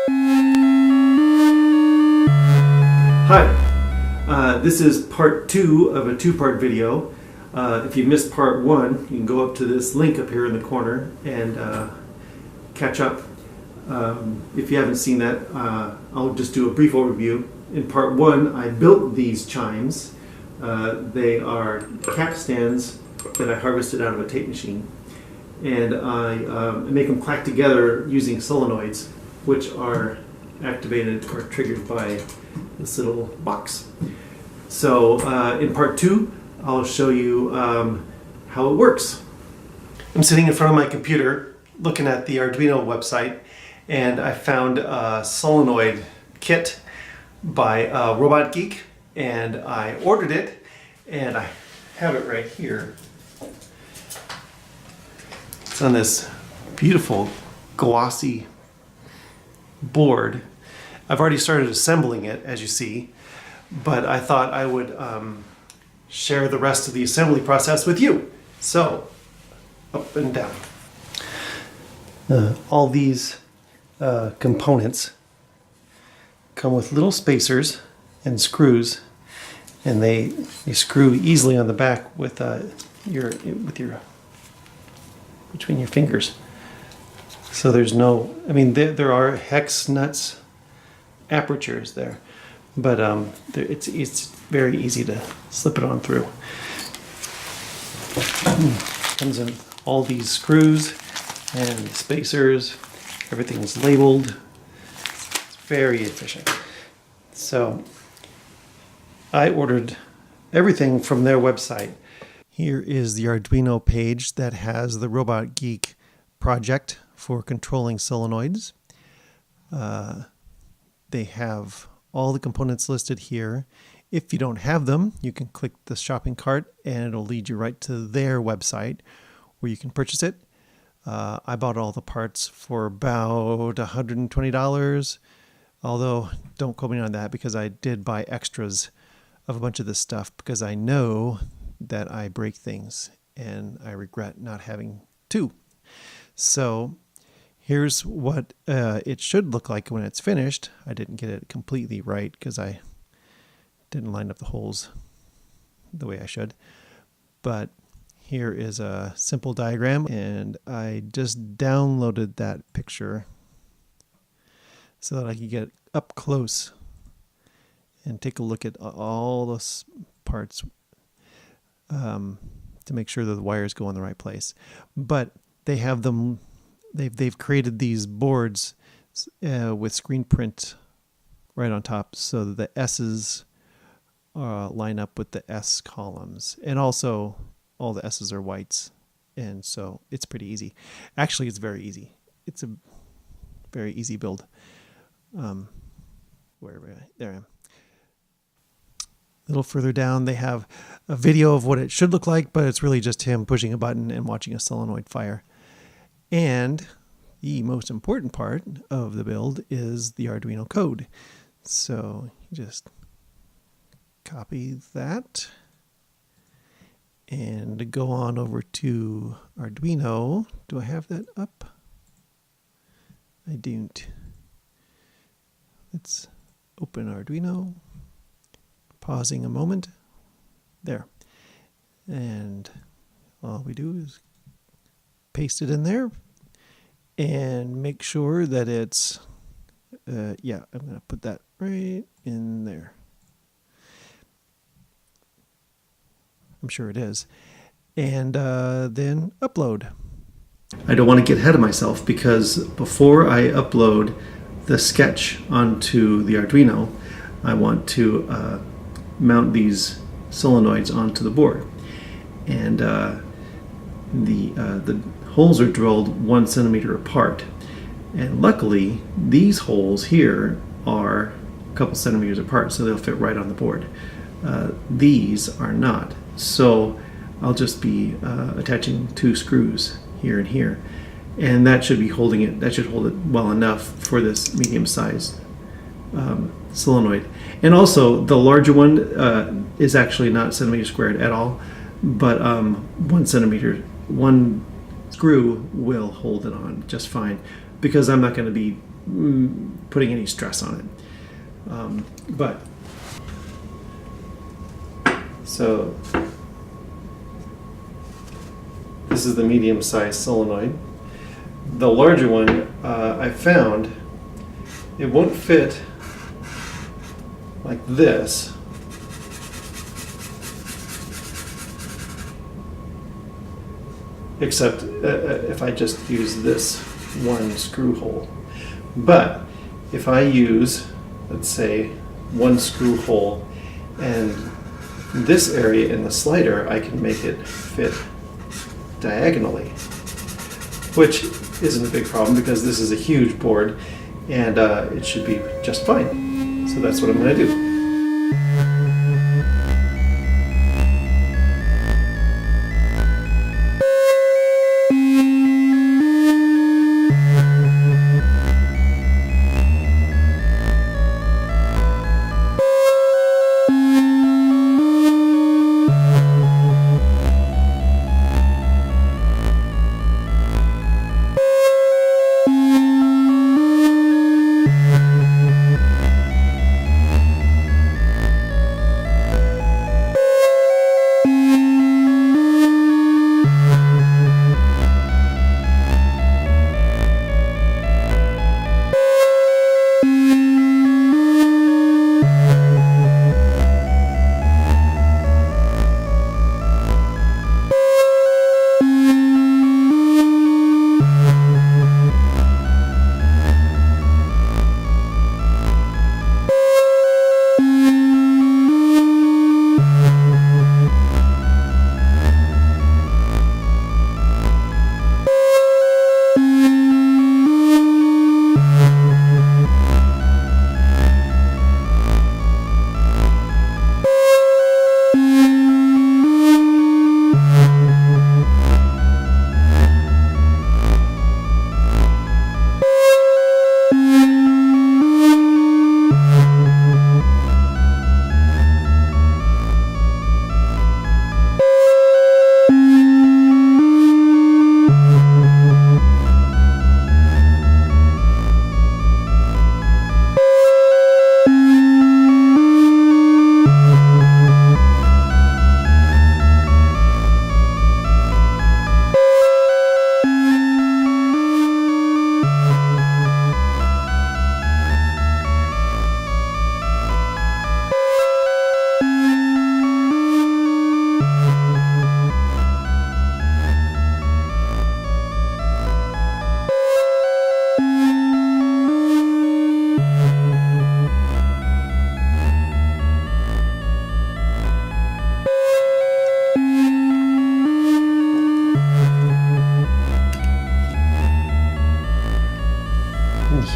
Hi, this is part 2 of a 2-part video. If you missed part 1, you can go up to this link up here in the corner and catch up. If you haven't seen that, I'll just do a brief overview. In part 1, I built these chimes. They are capstans that I harvested out of a tape machine. And I make them clack together using solenoids, which are activated or triggered by this little box. So in part 2, I'll show you how it works. I'm sitting in front of my computer looking at the Arduino website, and I found a solenoid kit by Geek, and I ordered it, and I have it right here. It's on this beautiful glossy board. I've already started assembling it, as you see, but I thought I would share the rest of the assembly process with you. So, up and down. All these components come with little spacers and screws, and they screw easily on the back with your between your fingers. So there's no, I mean, there are hex nuts apertures there, but it's very easy to slip it on through. Comes in all these screws and spacers. Everything's labeled. It's very efficient. So I ordered everything from their website. Here is the Arduino page that has the Geek project for controlling solenoids. They have all the components listed here. If you don't have them, you can click the shopping cart and it'll lead you right to their website where you can purchase it. I bought all the parts for about $120, although don't quote me on that because I did buy extras of a bunch of this stuff because I know that I break things and I regret not having to. So here's what it should look like when it's finished. I didn't get it completely right because I didn't line up the holes the way I should. But here is a simple diagram, and I just downloaded that picture so that I could get up close and take a look at all those parts to make sure that the wires go in the right place. But they have them, they've created these boards with screen print right on top so that the S's line up with the S columns, and also all the S's are whites, and so it's pretty easy. Actually, it's very easy. It's a very easy build. There I am. A little further down, they have a video of what it should look like, but it's really just him pushing a button and watching a solenoid fire. And the most important part of the build is the Arduino code. So you just copy that and go on over to Arduino. Do I have that up? I don't. Let's open Arduino. Pausing a moment. There. And all we do is paste it in there and make sure that it's, yeah, I'm going to put that right in there. I'm sure it is. And then upload. I don't want to get ahead of myself because before I upload the sketch onto the Arduino, I want to mount these solenoids onto the board. And the holes are drilled 1 centimeter apart. And luckily, these holes here are a couple centimeters apart, so they'll fit right on the board. These are not. So I'll just be attaching 2 screws here and here. And that should be holding it, that should hold it well enough for this medium-sized solenoid. And also, the larger one is actually not centimeter squared at all, but 1 centimeter, one screw will hold it on just fine, because I'm not going to be putting any stress on it. So this is the medium-sized solenoid. The larger one I found, it won't fit like this. Except if I just use this one screw hole. But if I use, let's say, one screw hole and this area in the slider, I can make it fit diagonally, which isn't a big problem because this is a huge board and it should be just fine. So that's what I'm going to do.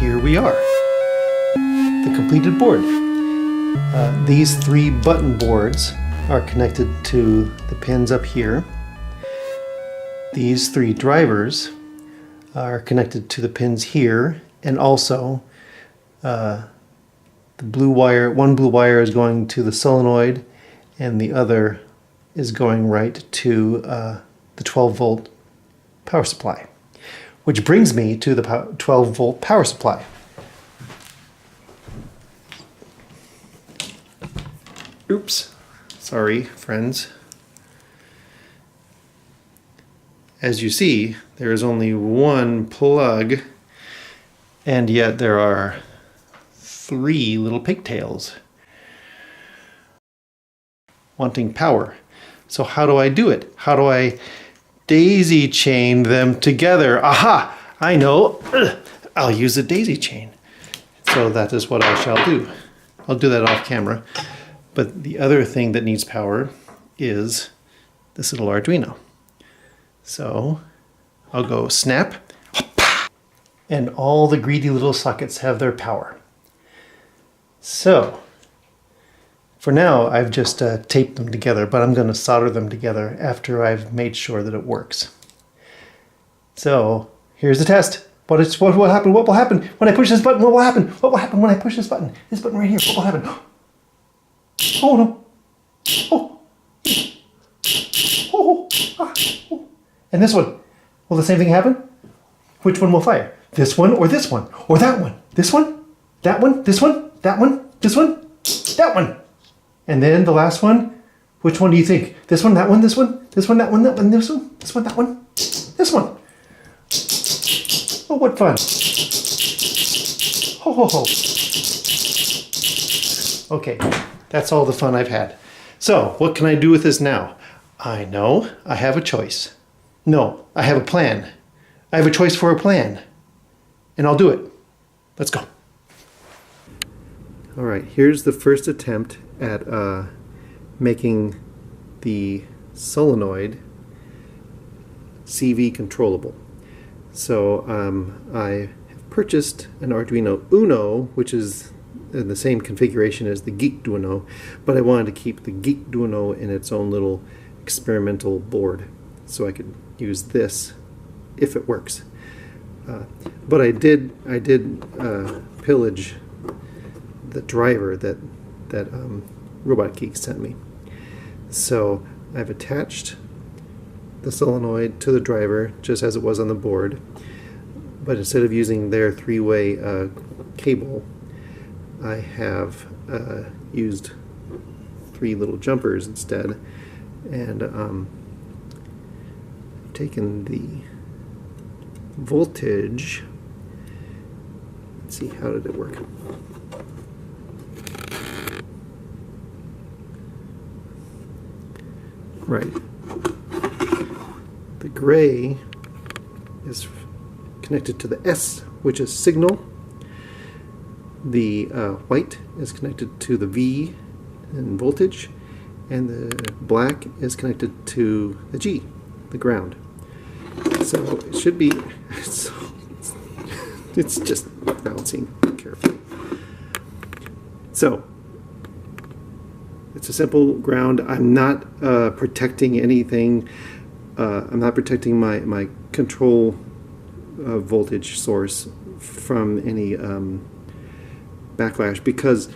Here we are, the completed board. These 3 button boards are connected to the pins up here. These 3 drivers are connected to the pins here, and also the blue wire, one blue wire is going to the solenoid and the other is going right to the 12-volt power supply. Which brings me to the 12-volt power supply. Oops, sorry friends. As you see, there is only one plug, and yet there are 3 little pigtails wanting power. So how do I do it? How do I daisy chain them together? Aha! I know! I'll use a daisy chain. So that is what I shall do. I'll do that off camera. But the other thing that needs power is this little Arduino. So I'll go snap, and all the greedy little sockets have their power. So for now, I've just taped them together, but I'm going to solder them together after I've made sure that it works. So here's the test. What will happen? What will happen when I push this button? What will happen? What will happen when I push this button? This button right here. What will happen? Oh no! Oh! Oh! Ah! Oh! And this one. Will the same thing happen? Which one will fire? This one or this one? Or that one? this one, that one, this one, that one, this one, that one. And then the last one, which one do you think? This one, that one, this one, this one, that one, that one, this one, this one, that one, this one. Oh, what fun. Ho, ho, ho. Okay, that's all the fun I've had. So, what can I do with this now? I know I have a choice. No, I have a plan. I have a choice for a plan. And I'll do it. Let's go. All right, here's the first attempt at making the solenoid CV controllable. So I have purchased an Arduino Uno, which is in the same configuration as the Geek Duino, but I wanted to keep the Geek Duino in its own little experimental board so I could use this if it works. But I did pillage the driver that Robot Geek sent me. So I've attached the solenoid to the driver just as it was on the board, but instead of using their three-way cable, I have used three little jumpers instead, and taken the voltage. Let's see, how did it work? Right. The gray is connected to the S, which is signal. The white is connected to the V in voltage, and the black is connected to the G, the ground. So it should be, it's just balancing carefully. So it's a simple ground. I'm not protecting anything. I'm not protecting my control voltage source from any backlash, because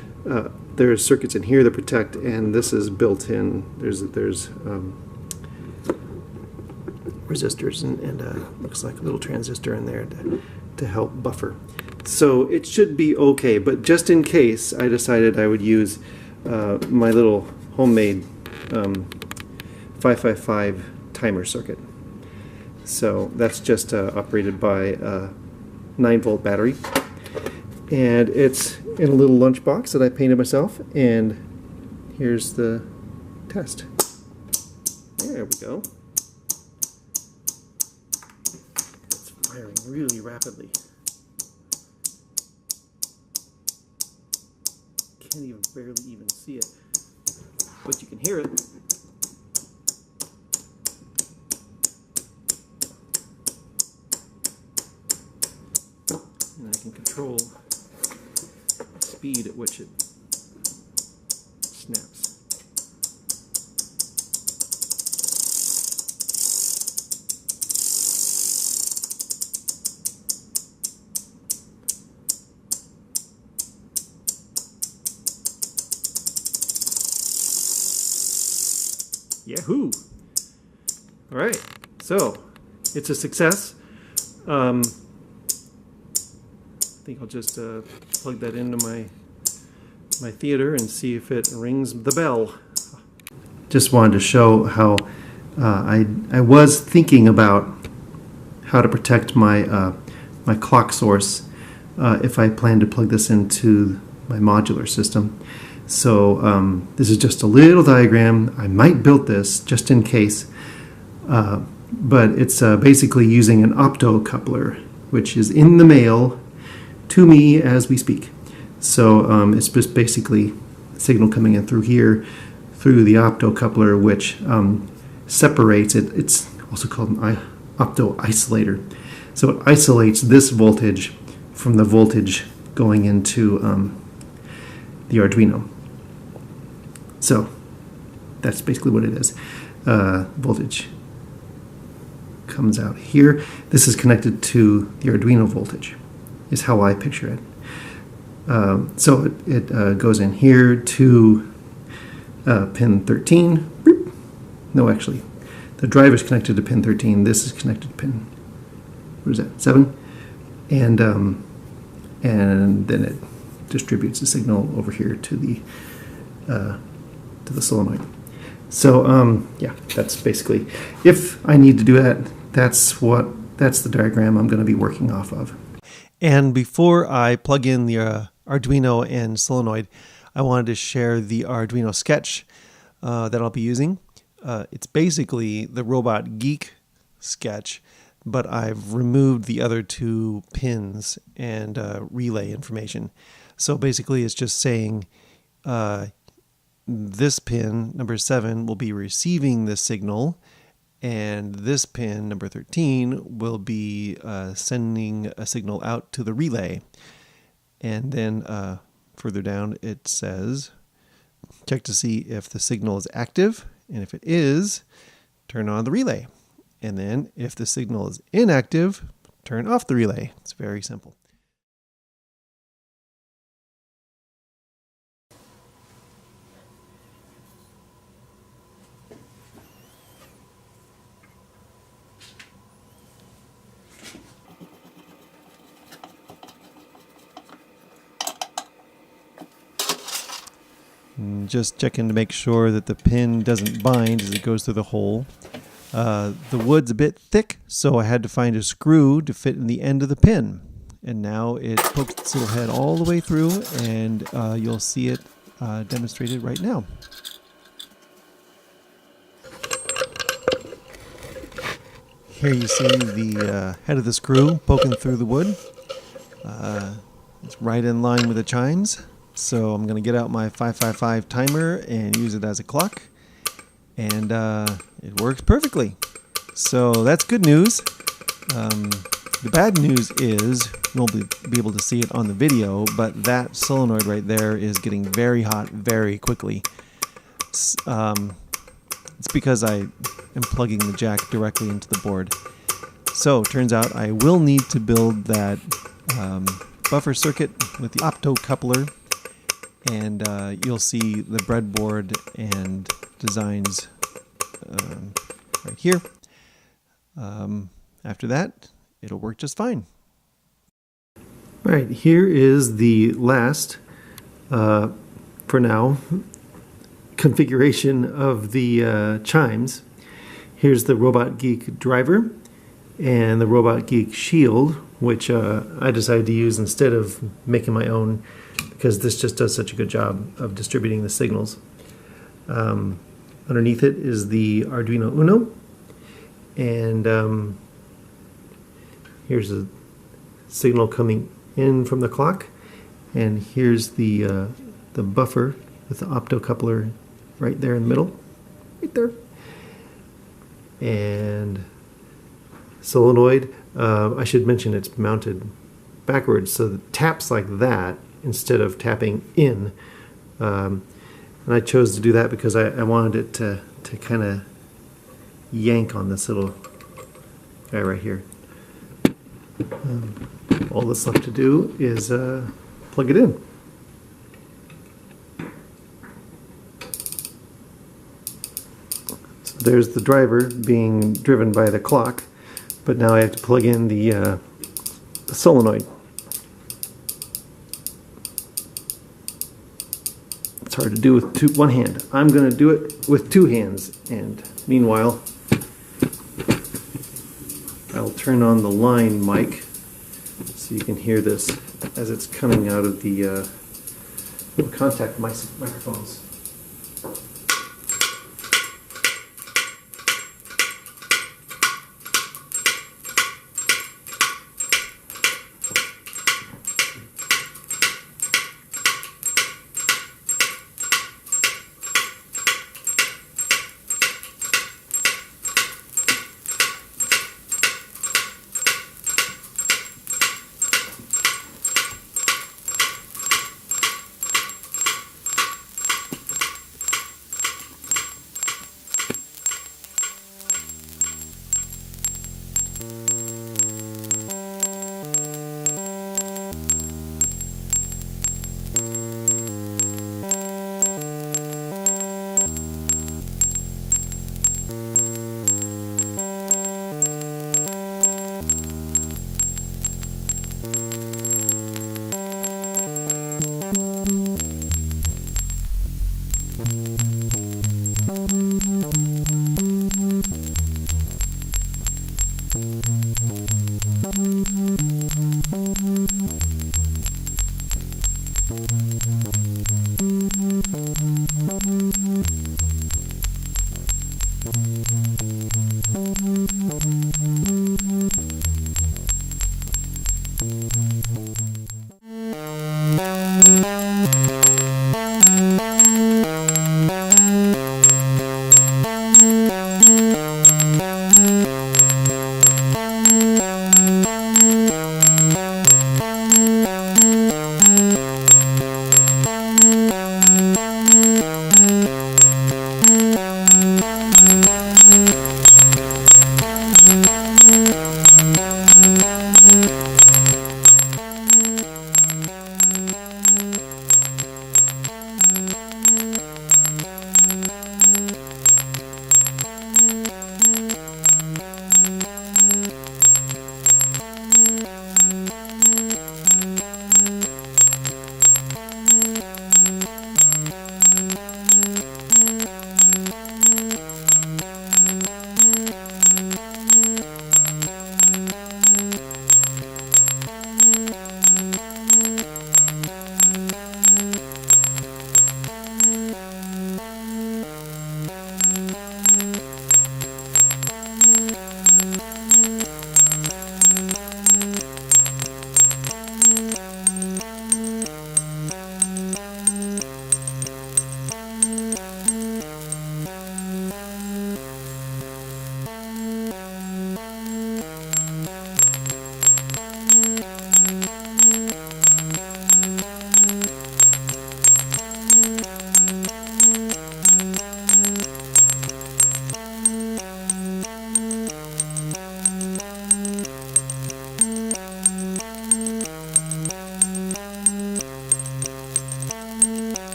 there's circuits in here that protect, and this is built in. There's resistors and looks like a little transistor in there to help buffer. So it should be okay, but just in case, I decided I would use my little homemade 555 timer circuit. So that's just operated by a 9-volt battery, and it's in a little lunchbox that I painted myself, and here's the test. There we go. It's firing really rapidly. Can't even barely even see it, but you can hear it. And I can control the speed at which it snaps. Yahoo! All right, so it's a success. I think I'll just plug that into my theater and see if it rings the bell. Just wanted to show how I was thinking about how to protect my my clock source if I plan to plug this into my modular system. So this is just a little diagram. I might build this just in case, but it's basically using an optocoupler, which is in the mail to me as we speak. So it's just basically a signal coming in through here, through the optocoupler, which separates it. It's also called an opto isolator. So it isolates this voltage from the voltage going into the Arduino. So that's basically what it is. Voltage comes out here. This is connected to the Arduino voltage, is how I picture it. So it goes in here to pin 13. No, actually, the driver is connected to pin 13. This is connected to pin, what is that, 7? And and then it distributes the signal over here to the solenoid. So yeah, that's basically, if I need to do that, that's the diagram I'm going to be working off of. And before I plug in the Arduino and solenoid, I wanted to share the Arduino sketch that I'll be using. It's basically the robot Geek sketch, but I've removed the other two pins and relay information. So basically it's just saying this pin, number 7, will be receiving the signal, and this pin, number 13, will be sending a signal out to the relay. And then further down it says, check to see if the signal is active, and if it is, turn on the relay. And then if the signal is inactive, turn off the relay. It's very simple. And just checking to make sure that the pin doesn't bind as it goes through the hole. The wood's a bit thick, so I had to find a screw to fit in the end of the pin. And now it pokes its little head all the way through, and you'll see it demonstrated right now. Here you see the head of the screw poking through the wood. It's right in line with the chimes. So I'm going to get out my 555 timer and use it as a clock. And it works perfectly. So that's good news. The bad news is you won't be able to see it on the video, but that solenoid right there is getting very hot very quickly. It's because I am plugging the jack directly into the board. So it turns out I will need to build that buffer circuit with the optocoupler. And you'll see the breadboard and designs right here. After that, it'll work just fine. All right, here is the last, for now, configuration of the chimes. Here's the Robot Geek driver and the Robot Geek shield, which I decided to use instead of making my own, because this just does such a good job of distributing the signals. Underneath it is the Arduino Uno, and here's a signal coming in from the clock, and here's the buffer with the optocoupler right there in the middle, right there, and solenoid. I should mention it's mounted backwards, so it taps like that instead of tapping in. And I chose to do that because I wanted it to kind of yank on this little guy right here. All that's left to do is plug it in. So there's the driver being driven by the clock, but now I have to plug in the solenoid. It's hard to do with one hand. I'm going to do it with 2 hands, and meanwhile I'll turn on the line mic so you can hear this as it's coming out of the little contact microphones.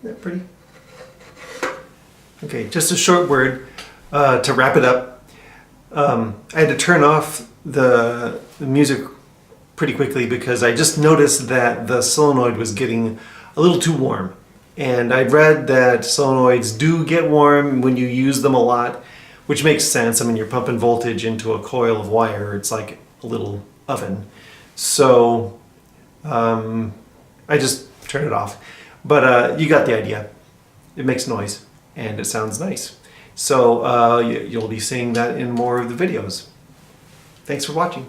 Isn't that pretty? Okay, just a short word to wrap it up. I had to turn off the music pretty quickly because I just noticed that the solenoid was getting a little too warm. And I read that solenoids do get warm when you use them a lot, which makes sense. I mean, you're pumping voltage into a coil of wire. It's like a little oven. So I just turned it off. But you got the idea. It makes noise and it sounds nice. So you'll be seeing that in more of the videos. Thanks for watching.